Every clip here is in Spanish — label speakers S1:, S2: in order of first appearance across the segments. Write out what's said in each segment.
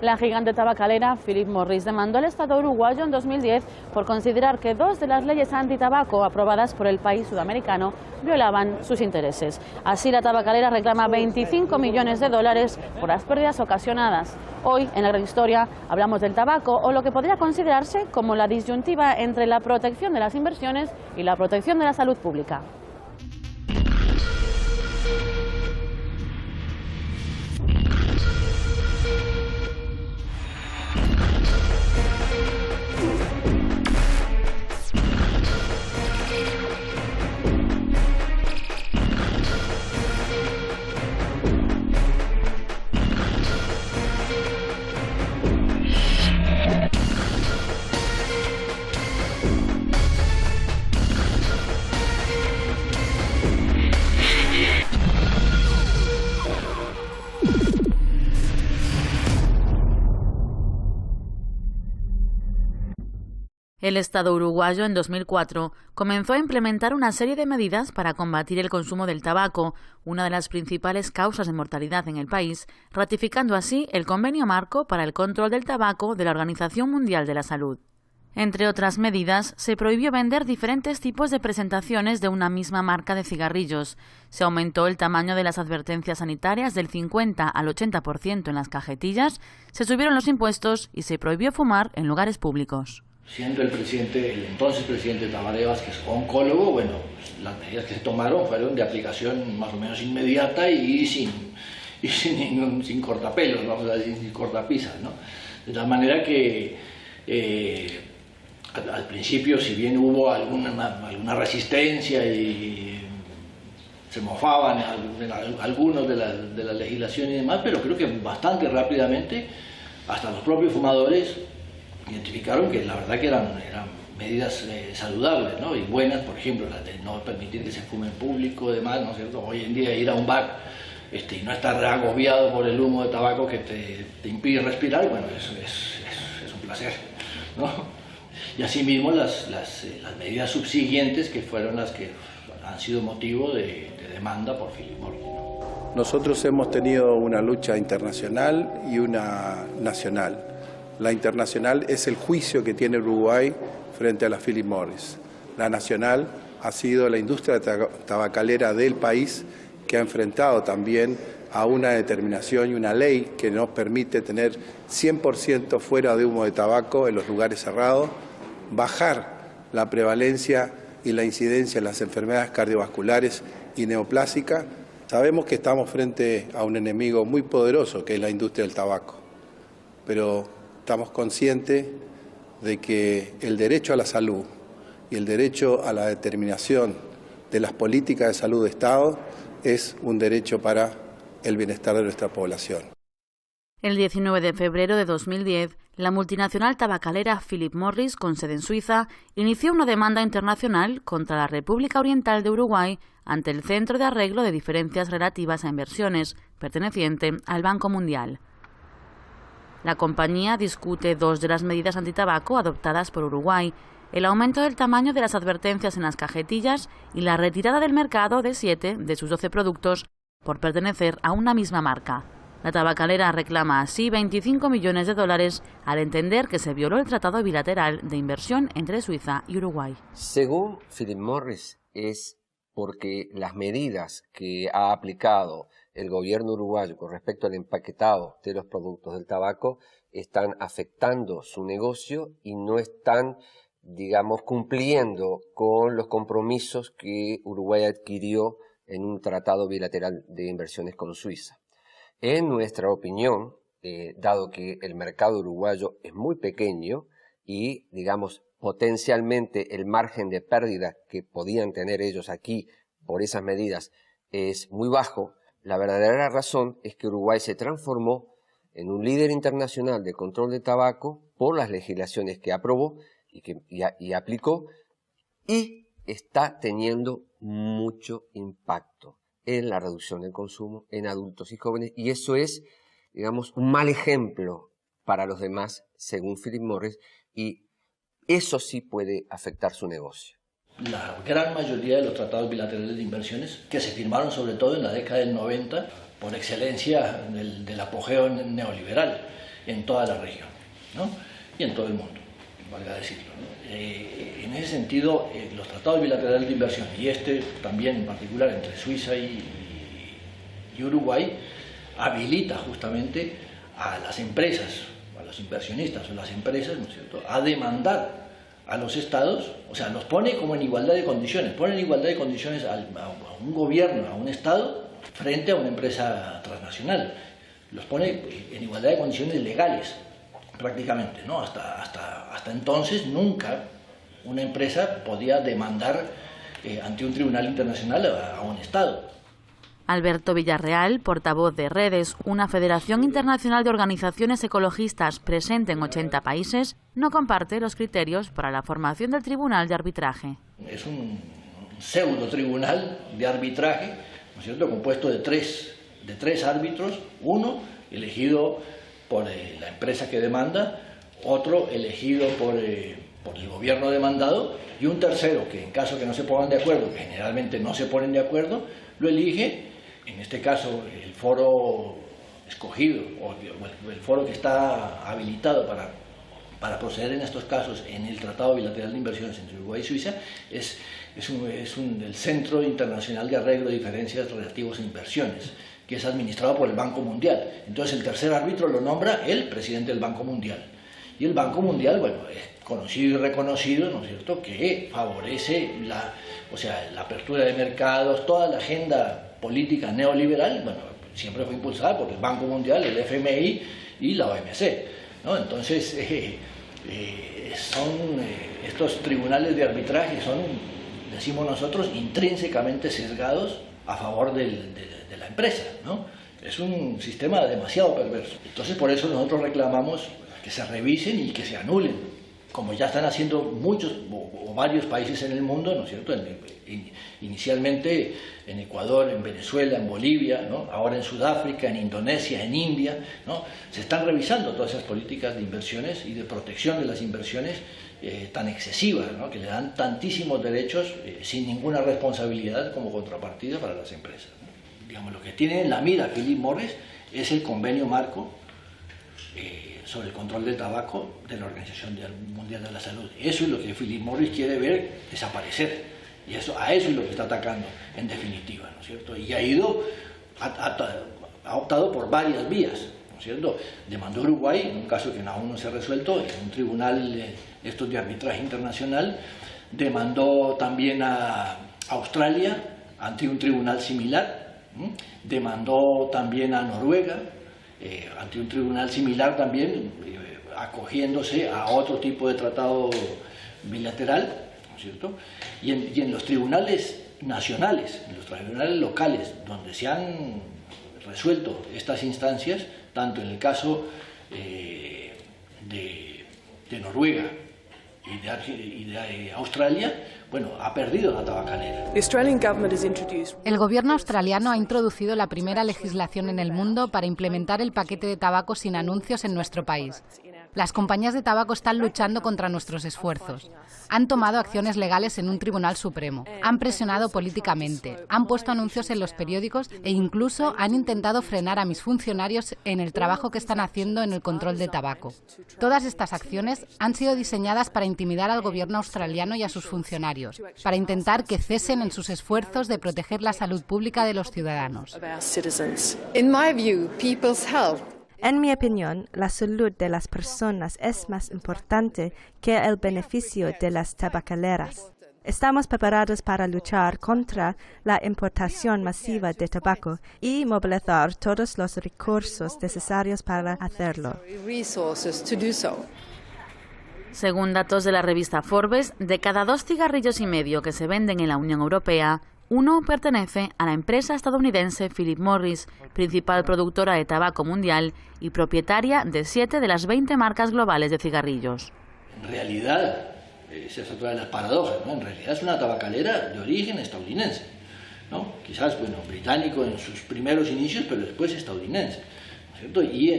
S1: La gigante tabacalera Philip Morris demandó al Estado uruguayo en 2010 por considerar que 2 de las leyes antitabaco aprobadas por el país sudamericano violaban sus intereses. Así, la tabacalera reclama 25 millones de dólares por las pérdidas ocasionadas. Hoy, en la gran historia, hablamos del tabaco o lo que podría considerarse como la disyuntiva entre la protección de las inversiones y la protección de la salud pública. El Estado uruguayo en 2004 comenzó a implementar una serie de medidas para combatir el consumo del tabaco, una de las principales causas de mortalidad en el país, ratificando así el Convenio Marco para el Control del Tabaco de la Organización Mundial de la Salud. Entre otras medidas, se prohibió vender diferentes tipos de presentaciones de una misma marca de cigarrillos. Se aumentó el tamaño de las advertencias sanitarias del 50 al 80% en las cajetillas, se subieron los impuestos y se prohibió fumar en lugares públicos.
S2: Siendo el entonces presidente Tabaré Vázquez oncólogo, bueno, las medidas que se tomaron fueron de aplicación más o menos inmediata y sin cortapelos, vamos a decir, sin cortapisas, ¿no? De tal manera que al principio, si bien hubo alguna resistencia y se mofaban algunos de la legislación y demás, pero creo que bastante rápidamente hasta los propios fumadores identificaron que la verdad que eran medidas saludables, ¿no? Y buenas, por ejemplo, la de no permitir que se fume en público y demás, ¿no es cierto? Hoy en día ir a un bar y no estar agobiado por el humo de tabaco que te impide respirar, bueno, eso es un placer, ¿no? Y asimismo las medidas subsiguientes que fueron las que han sido motivo de demanda por Philip Morris, ¿no?
S3: Nosotros hemos tenido una lucha internacional y una nacional. La internacional es el juicio que tiene Uruguay frente a la Philip Morris. La nacional ha sido la industria tabacalera del país que ha enfrentado también a una determinación y una ley que nos permite tener 100% fuera de humo de tabaco en los lugares cerrados, bajar la prevalencia y la incidencia en las enfermedades cardiovasculares y neoplásicas. Sabemos que estamos frente a un enemigo muy poderoso que es la industria del tabaco, pero estamos conscientes de que el derecho a la salud y el derecho a la determinación de las políticas de salud de Estado es un derecho para el bienestar de nuestra población.
S1: El 19 de febrero de 2010, la multinacional tabacalera Philip Morris, con sede en Suiza, inició una demanda internacional contra la República Oriental de Uruguay ante el Centro de Arreglo de Diferencias Relativas a Inversiones, perteneciente al Banco Mundial. La compañía discute 2 de las medidas antitabaco adoptadas por Uruguay, el aumento del tamaño de las advertencias en las cajetillas y la retirada del mercado de 7 de sus 12 productos por pertenecer a una misma marca. La tabacalera reclama así 25 millones de dólares al entender que se violó el tratado bilateral de inversión entre Suiza y Uruguay.
S4: Según Philip Morris, es porque las medidas que ha aplicado el gobierno uruguayo con respecto al empaquetado de los productos del tabaco están afectando su negocio y no están, digamos, cumpliendo con los compromisos que Uruguay adquirió en un tratado bilateral de inversiones con Suiza. En nuestra opinión, dado que el mercado uruguayo es muy pequeño y, digamos, potencialmente el margen de pérdida que podían tener ellos aquí por esas medidas es muy bajo, la verdadera razón es que Uruguay se transformó en un líder internacional de control de tabaco por las legislaciones que aprobó y aplicó, y está teniendo mucho impacto en la reducción del consumo en adultos y jóvenes, y eso es, digamos, un mal ejemplo para los demás, según Philip Morris, y eso sí puede afectar su negocio.
S2: La gran mayoría de los tratados bilaterales de inversiones que se firmaron sobre todo en la década del 90 por excelencia del apogeo neoliberal en toda la región, ¿no? Y en todo el mundo, valga decirlo, ¿no? En ese sentido, los tratados bilaterales de inversión, y este también en particular entre Suiza y Uruguay, habilita justamente a las empresas, a los inversionistas o las empresas, ¿no es cierto?, a demandar a los estados, o sea, los pone como en igualdad de condiciones, pone en igualdad de condiciones a un gobierno, a un estado, frente a una empresa transnacional, los pone en igualdad de condiciones legales, prácticamente, ¿no? Hasta entonces nunca una empresa podía demandar ante un tribunal internacional a un estado.
S1: Alberto Villarreal, portavoz de Redes, una federación internacional de organizaciones ecologistas presente en 80 países, no comparte los criterios para la formación del Tribunal de Arbitraje.
S2: Es un pseudo tribunal de arbitraje, ¿no es cierto?, compuesto de tres árbitros, uno elegido por la empresa que demanda, otro elegido por el gobierno demandado y un tercero que en caso que no se pongan de acuerdo, que generalmente no se ponen de acuerdo, lo elige, en este caso, el foro escogido o el foro que está habilitado para proceder en estos casos en el Tratado Bilateral de Inversiones entre Uruguay y Suiza, es el Centro Internacional de Arreglo de Diferencias Relativos a Inversiones, que es administrado por el Banco Mundial. Entonces el tercer árbitro lo nombra el presidente del Banco Mundial. Y el Banco Mundial, bueno, es conocido y reconocido, ¿no es cierto?, que favorece la apertura de mercados, toda la agenda política neoliberal, bueno, siempre fue impulsada por el Banco Mundial, el FMI y la OMC, ¿no? Entonces, estos tribunales de arbitraje son, decimos nosotros, intrínsecamente sesgados a favor de la empresa, ¿no? Es un sistema demasiado perverso. Entonces, por eso nosotros reclamamos que se revisen y que se anulen, como ya están haciendo muchos o varios países en el mundo, ¿no es cierto?, inicialmente en Ecuador, en Venezuela, en Bolivia, ¿no?, ahora en Sudáfrica, en Indonesia, en India, ¿no? Se están revisando todas esas políticas de inversiones y de protección de las inversiones tan excesivas, ¿no?, que le dan tantísimos derechos sin ninguna responsabilidad como contrapartida para las empresas, ¿no? Digamos, lo que tiene en la mira Philip Morris es el convenio marco sobre el control del tabaco de la Organización Mundial de la Salud. Eso es lo que Philip Morris quiere ver desaparecer, y a eso es lo que está atacando en definitiva, ¿no es cierto? Y ha optado por varias vías, ¿no es cierto? Demandó a Uruguay, en un caso que aún no se ha resuelto, en un tribunal de arbitraje internacional, demandó también a Australia ante un tribunal similar, demandó también a Noruega, ante un tribunal similar también, acogiéndose a otro tipo de tratado bilateral, ¿no es cierto? Y en los tribunales nacionales, en los tribunales locales, donde se han resuelto estas instancias, tanto en el caso de Noruega y de Australia, bueno, ha perdido la tabacalera.
S5: El gobierno australiano ha introducido la primera legislación en el mundo para implementar el paquete de tabaco sin anuncios en nuestro país. Las compañías de tabaco están luchando contra nuestros esfuerzos. Han tomado acciones legales en un tribunal supremo, han presionado políticamente, han puesto anuncios en los periódicos e incluso han intentado frenar a mis funcionarios en el trabajo que están haciendo en el control de tabaco. Todas estas acciones han sido diseñadas para intimidar al gobierno australiano y a sus funcionarios, para intentar que cesen en sus esfuerzos de proteger la salud pública de los ciudadanos.
S6: En mi opinión, la salud de las personas es más importante que el beneficio de las tabacaleras. Estamos preparados para luchar contra la importación masiva de tabaco y movilizar todos los recursos necesarios para hacerlo.
S1: Según datos de la revista Forbes, de cada 2 cigarrillos y medio que se venden en la Unión Europea, uno pertenece a la empresa estadounidense Philip Morris, principal productora de tabaco mundial y propietaria de 7 de las 20 marcas globales de cigarrillos.
S2: En realidad, esa es otra de las paradojas, ¿no? En realidad es una tabacalera de origen estadounidense, ¿no? Quizás, bueno, británico en sus primeros inicios, pero después estadounidense, ¿no es cierto? Y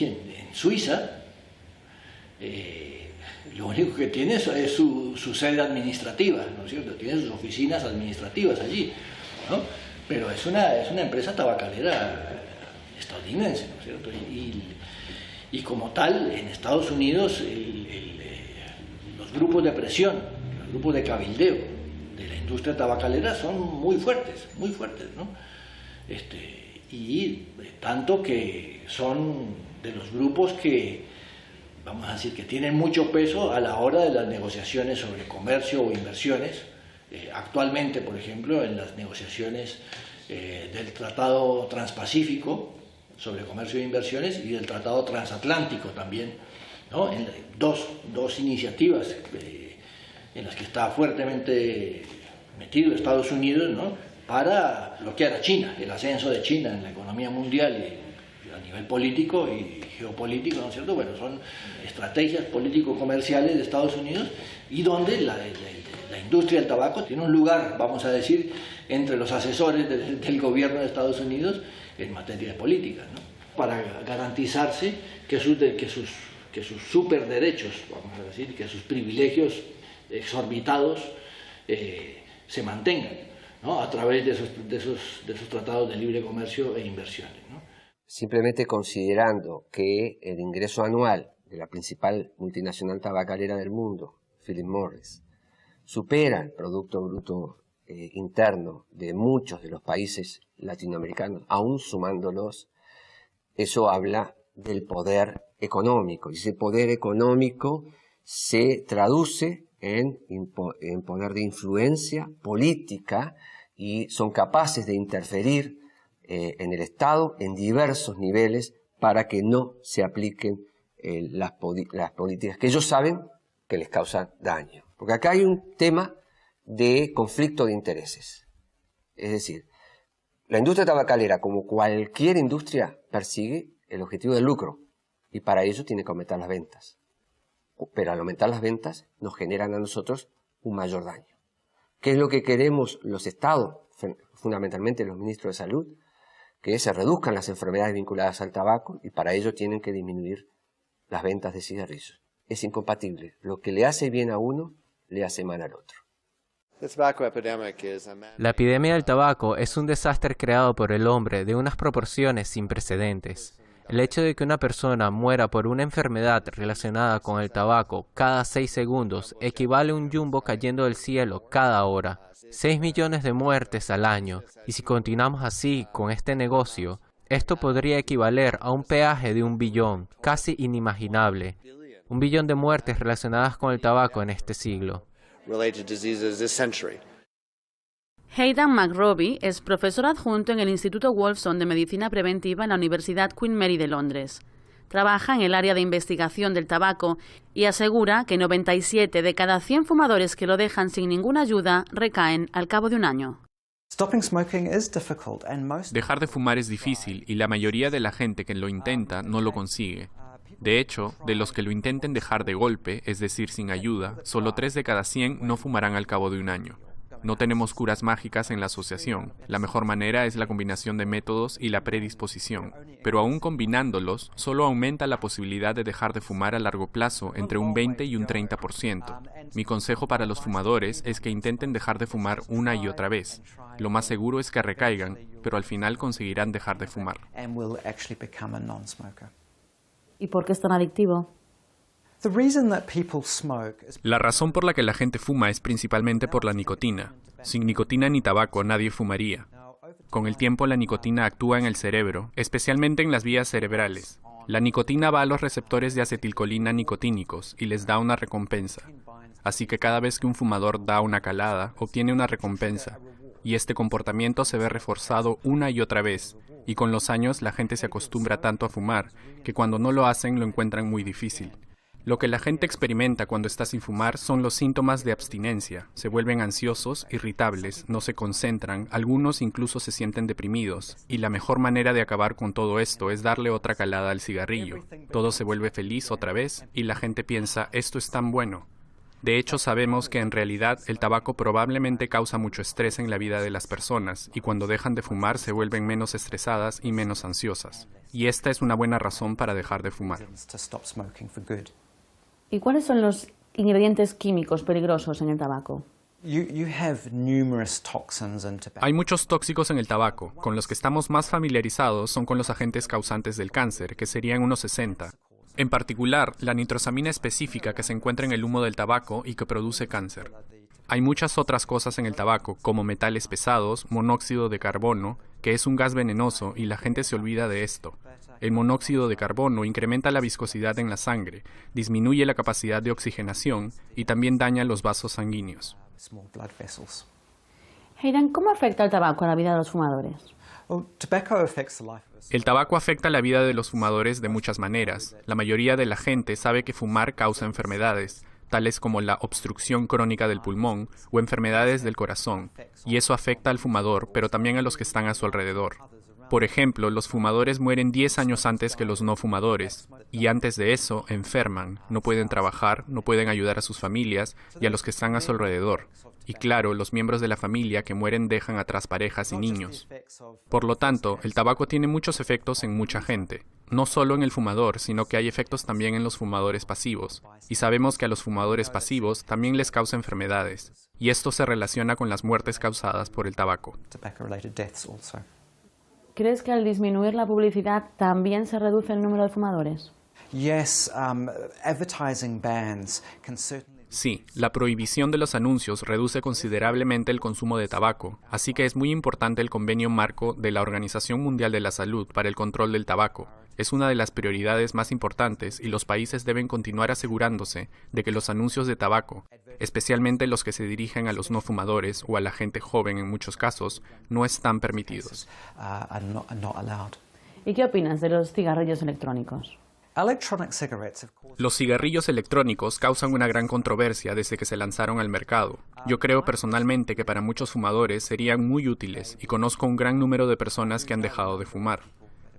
S2: en Suiza, lo único que tiene es su sede administrativa, ¿no es cierto? Tiene sus oficinas administrativas allí, ¿no? Pero es una empresa tabacalera estadounidense, ¿no es cierto? Y como tal, en Estados Unidos, los grupos de presión, los grupos de cabildeo de la industria tabacalera son muy fuertes, ¿no? Y tanto que son de los grupos que, vamos a decir, que tienen mucho peso a la hora de las negociaciones sobre comercio o inversiones. Actualmente, por ejemplo, en las negociaciones del Tratado Transpacífico sobre comercio e inversiones y del Tratado Transatlántico también, ¿no? En dos iniciativas en las que está fuertemente metido Estados Unidos, ¿no? Para bloquear a China, el ascenso de China en la economía mundial y a nivel político y geopolítico, ¿no es cierto? Bueno, son estrategias político-comerciales de Estados Unidos y donde la industria del tabaco tiene un lugar, vamos a decir, entre los asesores del gobierno de Estados Unidos en materia de política, ¿no? Para garantizarse que sus superderechos, vamos a decir, que sus privilegios exorbitados se mantengan, ¿no? A través de esos tratados de libre comercio e inversiones, ¿no?
S4: Simplemente considerando que el ingreso anual de la principal multinacional tabacalera del mundo, Philip Morris, supera el Producto Bruto Interno de muchos de los países latinoamericanos, aún sumándolos, eso habla del poder económico. Y ese poder económico se traduce en poder de influencia política y son capaces de interferir en el Estado en diversos niveles para que no se apliquen las políticas que ellos saben que les causan daño. Porque acá hay un tema de conflicto de intereses. Es decir, la industria tabacalera, como cualquier industria, persigue el objetivo del lucro y para ello tiene que aumentar las ventas. Pero al aumentar las ventas nos generan a nosotros un mayor daño. ¿Qué es lo que queremos los estados, fundamentalmente los ministros de salud? Que se reduzcan las enfermedades vinculadas al tabaco y para ello tienen que disminuir las ventas de cigarrillos. Es incompatible. Lo que le hace bien a uno, le hace mal al otro.
S7: La epidemia del tabaco es un desastre creado por el hombre de unas proporciones sin precedentes. El hecho de que una persona muera por una enfermedad relacionada con el tabaco cada 6 segundos equivale a un jumbo cayendo del cielo cada hora. 6 millones de muertes al año. Y si continuamos así con este negocio, esto podría equivaler a un peaje de 1 billón, casi inimaginable. 1 billón de muertes relacionadas con el tabaco en este siglo.
S1: Hayden McRobbie es profesor adjunto en el Instituto Wolfson de Medicina Preventiva en la Universidad Queen Mary de Londres. Trabaja en el área de investigación del tabaco y asegura que 97 de cada 100 fumadores que lo dejan sin ninguna ayuda recaen al cabo de un año.
S8: Dejar de fumar es difícil y la mayoría de la gente que lo intenta no lo consigue. De hecho, de los que lo intenten dejar de golpe, es decir, sin ayuda, solo 3 de cada 100 no fumarán al cabo de un año. No tenemos curas mágicas en la asociación. La mejor manera es la combinación de métodos y la predisposición. Pero aún combinándolos, solo aumenta la posibilidad de dejar de fumar a largo plazo entre un 20 y un 30%. Mi consejo para los fumadores es que intenten dejar de fumar una y otra vez. Lo más seguro es que recaigan, pero al final conseguirán dejar de fumar.
S1: ¿Y por qué es tan adictivo?
S8: La razón por la que la gente fuma es principalmente por la nicotina. Sin nicotina ni tabaco nadie fumaría. Con el tiempo la nicotina actúa en el cerebro, especialmente en las vías cerebrales. La nicotina va a los receptores de acetilcolina nicotínicos y les da una recompensa. Así que cada vez que un fumador da una calada, obtiene una recompensa. Y este comportamiento se ve reforzado una y otra vez. Y con los años la gente se acostumbra tanto a fumar que cuando no lo hacen lo encuentran muy difícil. Lo que la gente experimenta cuando está sin fumar son los síntomas de abstinencia. Se vuelven ansiosos, irritables, no se concentran, algunos incluso se sienten deprimidos. Y la mejor manera de acabar con todo esto es darle otra calada al cigarrillo. Todo se vuelve feliz otra vez y la gente piensa, esto es tan bueno. De hecho, sabemos que en realidad el tabaco probablemente causa mucho estrés en la vida de las personas y cuando dejan de fumar se vuelven menos estresadas y menos ansiosas. Y esta es una buena razón para dejar de fumar.
S1: ¿Y cuáles son los ingredientes químicos peligrosos en el tabaco?
S8: Hay muchos tóxicos en el tabaco. Con los que estamos más familiarizados son con los agentes causantes del cáncer, que serían unos 60. En particular, la nitrosamina específica que se encuentra en el humo del tabaco y que produce cáncer. Hay muchas otras cosas en el tabaco, como metales pesados, monóxido de carbono, que es un gas venenoso y la gente se olvida de esto. El monóxido de carbono incrementa la viscosidad en la sangre, disminuye la capacidad de oxigenación y también daña los vasos sanguíneos.
S1: Hayden, ¿cómo afecta el tabaco a la vida de los fumadores?
S8: El tabaco afecta la vida de los fumadores de muchas maneras. La mayoría de la gente sabe que fumar causa enfermedades, tales como la obstrucción crónica del pulmón o enfermedades del corazón, y eso afecta al fumador, pero también a los que están a su alrededor. Por ejemplo, los fumadores mueren 10 años antes que los no fumadores, y antes de eso enferman, no pueden trabajar, no pueden ayudar a sus familias y a los que están a su alrededor. Y claro, los miembros de la familia que mueren dejan atrás parejas y niños. Por lo tanto, el tabaco tiene muchos efectos en mucha gente. No solo en el fumador, sino que hay efectos también en los fumadores pasivos. Y sabemos que a los fumadores pasivos también les causa enfermedades. Y esto se relaciona con las muertes causadas por el tabaco.
S1: ¿Crees que al disminuir la publicidad también se reduce el número de fumadores?
S8: Sí, la prohibición de los anuncios reduce considerablemente el consumo de tabaco, así que es muy importante el convenio marco de la Organización Mundial de la Salud para el control del tabaco. Es una de las prioridades más importantes y los países deben continuar asegurándose de que los anuncios de tabaco, especialmente los que se dirigen a los no fumadores o a la gente joven en muchos casos, no están permitidos.
S1: ¿Y qué opinas de los cigarrillos electrónicos?
S8: Los cigarrillos electrónicos causan una gran controversia desde que se lanzaron al mercado. Yo creo personalmente que para muchos fumadores serían muy útiles y conozco un gran número de personas que han dejado de fumar.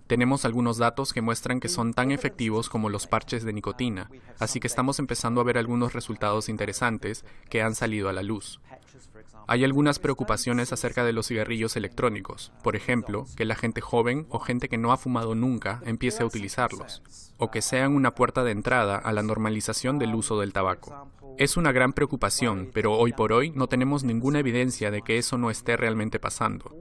S8: Tenemos algunos datos que muestran que son tan efectivos como los parches de nicotina, así que estamos empezando a ver algunos resultados interesantes que han salido a la luz. Hay algunas preocupaciones acerca de los cigarrillos electrónicos, por ejemplo, que la gente joven o gente que no ha fumado nunca empiece a utilizarlos, o que sean una puerta de entrada a la normalización del uso del tabaco. Es una gran preocupación, pero hoy por hoy no tenemos ninguna evidencia de que eso no esté realmente pasando.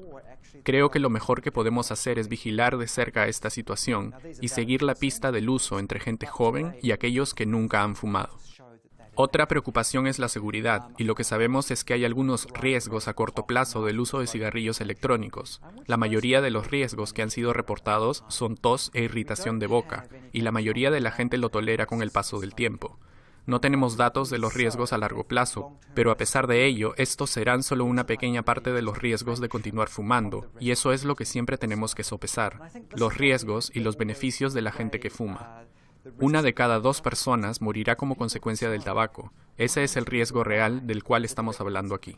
S8: Creo que lo mejor que podemos hacer es vigilar de cerca esta situación y seguir la pista del uso entre gente joven y aquellos que nunca han fumado. Otra preocupación es la seguridad, y lo que sabemos es que hay algunos riesgos a corto plazo del uso de cigarrillos electrónicos. La mayoría de los riesgos que han sido reportados son tos e irritación de boca, y la mayoría de la gente lo tolera con el paso del tiempo. No tenemos datos de los riesgos a largo plazo, pero a pesar de ello, estos serán solo una pequeña parte de los riesgos de continuar fumando, y eso es lo que siempre tenemos que sopesar, los riesgos y los beneficios de la gente que fuma. 1 de cada 2 personas morirá como consecuencia del tabaco. Ese es el riesgo real del cual estamos hablando aquí.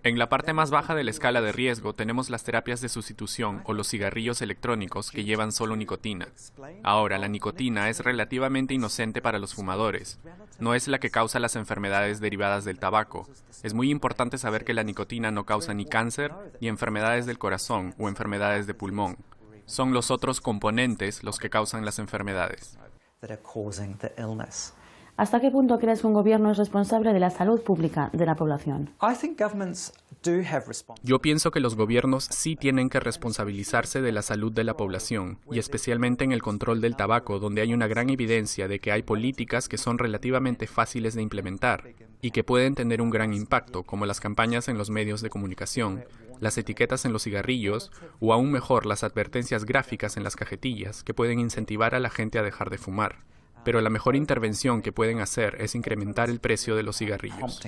S8: En la parte más baja de la escala de riesgo tenemos las terapias de sustitución o los cigarrillos electrónicos que llevan solo nicotina. Ahora, la nicotina es relativamente inocente para los fumadores. No es la que causa las enfermedades derivadas del tabaco. Es muy importante saber que la nicotina no causa ni cáncer, ni enfermedades del corazón o enfermedades de pulmón. Son los otros componentes los que causan las enfermedades.
S1: ¿Hasta qué punto crees que un gobierno es responsable de la salud pública de la población?
S8: Yo pienso que los gobiernos sí tienen que responsabilizarse de la salud de la población, y especialmente en el control del tabaco, donde hay una gran evidencia de que hay políticas que son relativamente fáciles de implementar y que pueden tener un gran impacto, como las campañas en los medios de comunicación, las etiquetas en los cigarrillos o aún mejor las advertencias gráficas en las cajetillas que pueden incentivar a la gente a dejar de fumar. Pero la mejor intervención que pueden hacer es incrementar el precio de los cigarrillos.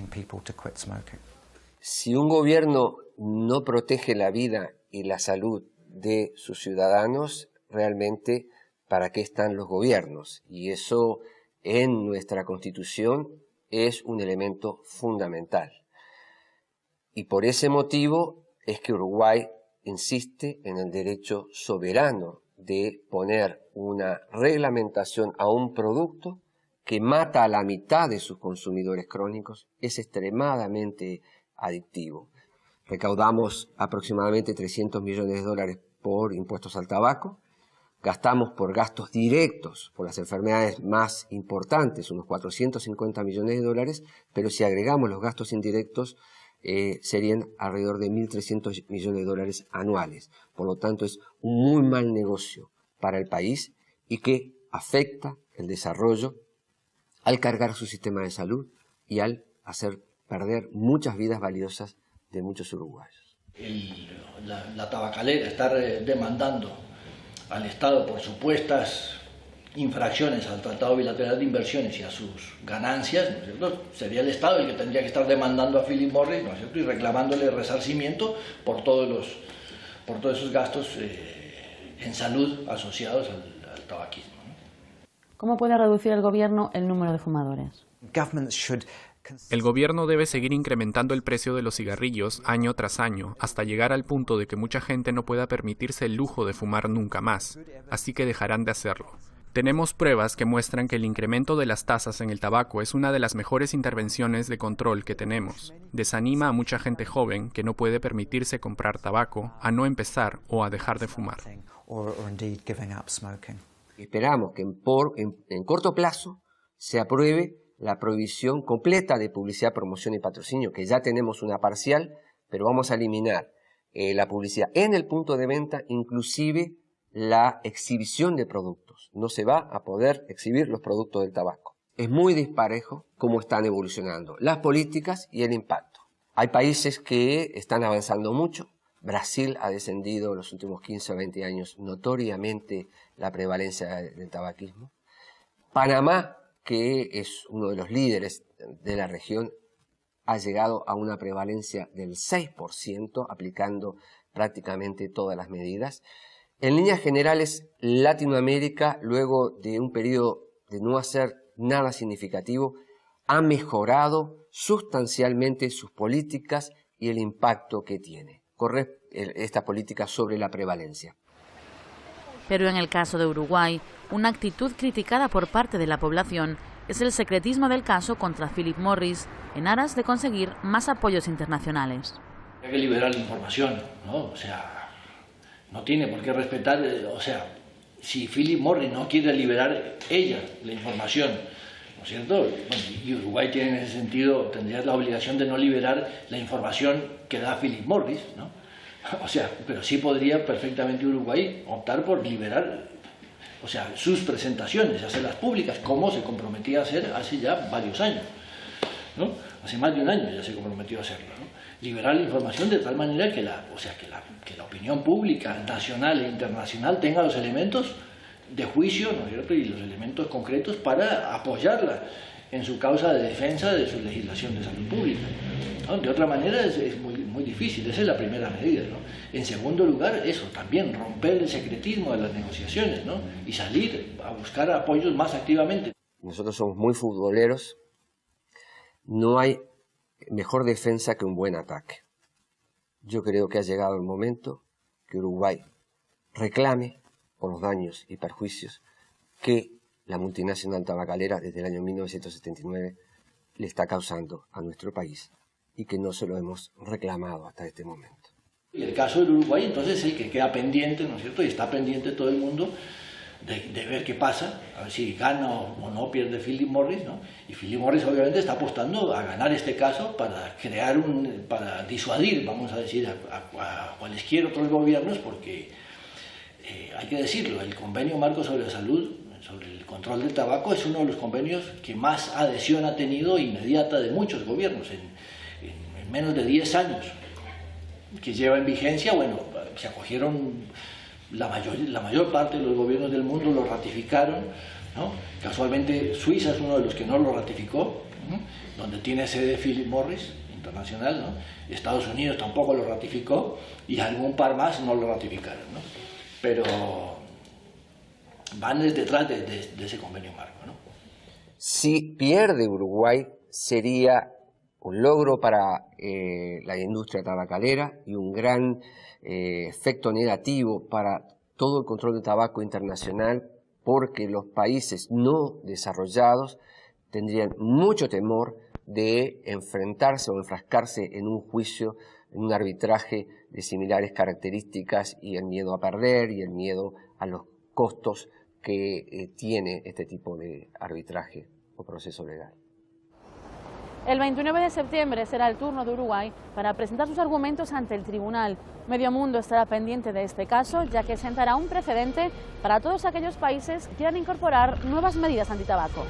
S4: Si un gobierno no protege la vida y la salud de sus ciudadanos, realmente, ¿para qué están los gobiernos? Y eso en nuestra Constitución es un elemento fundamental. Y por ese motivo es que Uruguay insiste en el derecho soberano de poner una reglamentación a un producto que mata a la mitad de sus consumidores crónicos. Es extremadamente adictivo. Recaudamos aproximadamente $300 millones por impuestos al tabaco. Gastamos por gastos directos, por las enfermedades más importantes, unos $450 millones, pero si agregamos los gastos indirectos, serían alrededor de $1.300 millones anuales. Por lo tanto, es un muy mal negocio para el país y que afecta el desarrollo al cargar su sistema de salud y al hacer perder muchas vidas valiosas de muchos uruguayos.
S2: La tabacalera está demandando al Estado por supuestas infracciones al Tratado Bilateral de Inversiones y a sus ganancias, ¿no es cierto? Sería el Estado el que tendría que estar demandando a Philip Morris, ¿no es cierto?, y reclamándole resarcimiento por todos esos gastos en salud asociados al tabaquismo, ¿no?
S1: ¿Cómo puede reducir el gobierno el número de fumadores?
S8: El gobierno debe seguir incrementando el precio de los cigarrillos año tras año, hasta llegar al punto de que mucha gente no pueda permitirse el lujo de fumar nunca más, así que dejarán de hacerlo. Tenemos pruebas que muestran que el incremento de las tasas en el tabaco es una de las mejores intervenciones de control que tenemos. Desanima a mucha gente joven que no puede permitirse comprar tabaco a no empezar o a dejar de fumar.
S4: Esperamos que en corto plazo se apruebe la prohibición completa de publicidad, promoción y patrocinio, que ya tenemos una parcial, pero vamos a eliminar la publicidad en el punto de venta, inclusive la exhibición de productos. No se va a poder exhibir los productos del tabaco. Es muy disparejo cómo están evolucionando las políticas y el impacto. Hay países que están avanzando mucho. Brasil ha descendido en los últimos 15 o 20 años notoriamente la prevalencia del tabaquismo. Panamá, que es uno de los líderes de la región, ha llegado a una prevalencia del 6%, aplicando prácticamente todas las medidas. En líneas generales, Latinoamérica, luego de un periodo de no hacer nada significativo, ha mejorado sustancialmente sus políticas y el impacto que tiene esta política sobre la prevalencia.
S1: Pero en el caso de Uruguay, una actitud criticada por parte de la población es el secretismo del caso contra Philip Morris en aras de conseguir más apoyos internacionales.
S2: Hay que liberar la información, ¿no? O sea, no tiene por qué respetar, o sea, si Philip Morris no quiere liberar ella la información, ¿no es cierto? Bueno, y Uruguay tiene en ese sentido, tendría la obligación de no liberar la información que da Philip Morris, ¿no? O sea, pero sí podría perfectamente Uruguay optar por liberar, o sea, sus presentaciones, hacerlas públicas, como se comprometía a hacer hace ya varios años, ¿no? Hace más de un año ya se comprometió a hacerlo, ¿no? Liberar la información de tal manera que la opinión pública nacional e internacional tenga los elementos de juicio, ¿no es cierto?, y los elementos concretos para apoyarla en su causa de defensa de su legislación de salud pública, ¿no? De otra manera es muy difícil. Esa es la primera medida, ¿no? En segundo lugar, eso, también romper el secretismo de las negociaciones, ¿no? Y salir a buscar apoyos más activamente.
S4: Nosotros somos muy futboleros. No hay mejor defensa que un buen ataque. Yo creo que ha llegado el momento que Uruguay reclame por los daños y perjuicios que la multinacional tabacalera desde el año 1979 le está causando a nuestro país y que no se lo hemos reclamado hasta este momento.
S2: Y el caso del Uruguay entonces es el que queda pendiente, ¿no es cierto?, y está pendiente todo el mundo de ver qué pasa, a ver si gana o no pierde Philip Morris, ¿no? Y Philip Morris obviamente está apostando a ganar este caso para para disuadir, vamos a decir, a cualesquiera otros gobiernos, porque hay que decirlo, el convenio marco sobre la salud, sobre el control del tabaco, es uno de los convenios que más adhesión ha tenido inmediata de muchos gobiernos en menos de 10 años que lleva en vigencia. Bueno, se acogieron, la mayor parte de los gobiernos del mundo lo ratificaron, ¿no? Casualmente Suiza es uno de los que no lo ratificó, ¿no?, donde tiene sede Philip Morris internacional, ¿no? Estados Unidos tampoco lo ratificó y algún par más no lo ratificaron, ¿no? Pero van detrás de ese convenio marco, ¿no?
S4: Si pierde Uruguay sería un logro para la industria tabacalera y un gran efecto negativo para todo el control del tabaco internacional, porque los países no desarrollados tendrían mucho temor de enfrentarse o enfrascarse en un juicio, en un arbitraje de similares características, y el miedo a perder y el miedo a los costos que tiene este tipo de arbitraje o proceso legal.
S1: El 29 de septiembre será el turno de Uruguay para presentar sus argumentos ante el tribunal. Medio mundo estará pendiente de este caso, ya que sentará un precedente para todos aquellos países que quieran incorporar nuevas medidas antitabaco.